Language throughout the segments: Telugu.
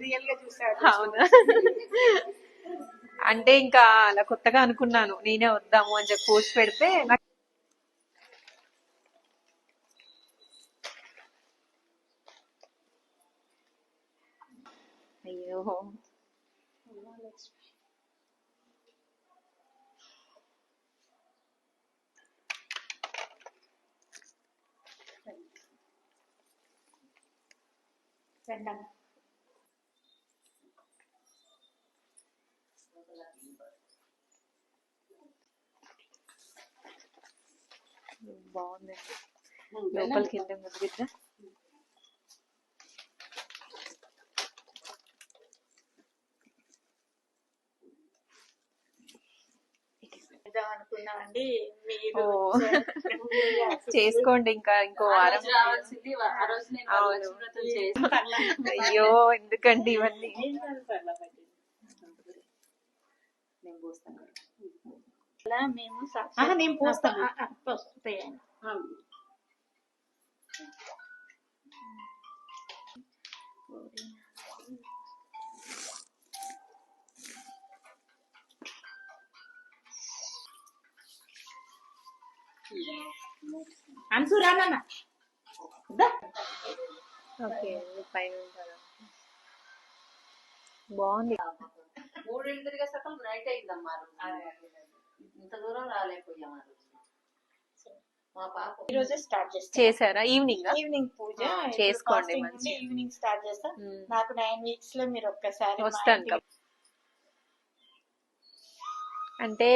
రియల్ గా చూసాను. అవునా? అంటే ఇంకా అలా కొత్తగా అనుకున్నాను నేనే వద్దాము అని చెప్పి పోస్ట్ పెడితే అయ్యో బాగుందండి. లోపలికి వెళ్తే ముద్దిద్దా. అనుకున్నామండి. ఓ చేసుకోండి ఇంకా ఇంకో వారం. అవును. అయ్యో ఎందుకండి ఇవన్నీ. మేము నేను పోస్తాను. అన్సురానా ఓకే పైన ఉంటారా? బాగుంది. 3 తిరిగేసరికి నైట్ అయిందమ్మా. ఇంత దూరం రాలేకపోయాం. మా పాప ఈ రోజే స్టార్ట్ చేస్తాం. చేశారా? ఈవినింగ్ పూజ చేసుకోండి. ఈవినింగ్ స్టార్ట్ చేస్తాం. నాకు 9 weeks లో మీరు ఒక్కసారి వస్తాను. అంటే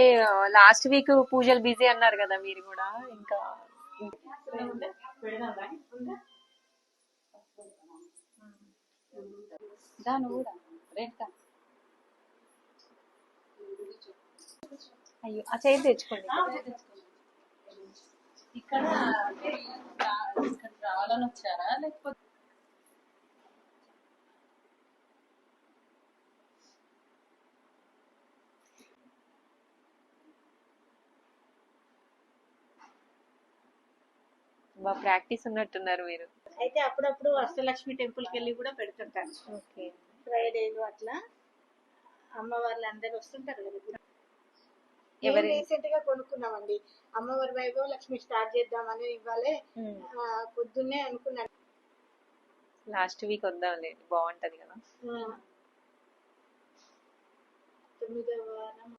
లాస్ట్ వీక్ పూజలు బిజీ అన్నారు కదా మీరు కూడా. ఇంకా అయ్యో ఆ చేయి తెచ్చుకోండి. ఇక్కడ రావాలని వచ్చారా లేకపోతే బాగా ప్రాక్టీస్ ఉన్నట్టున్నారు మీరు. అయితే అప్పుడప్పుడు అష్టలక్ష్మి టెంపుల్ కి వెళ్ళి కూడా పెడుతుంటాను. ఓకే. ఫ్రైడేలు అట్లా అమ్మవార్లు అందరు వస్తుంటారు కదా. ఎవరు రీసెంట్ గా కొనుక్కున్నామండి. అమ్మవారి వైభవ లక్ష్మి స్టార్ట్ చేద్దామని ఇవ్వాలే పొద్దున్నే అనుకున్నాను. లాస్ట్ వీక్ వద్దాంలే, బాగుంటది కదా. 9వ వారం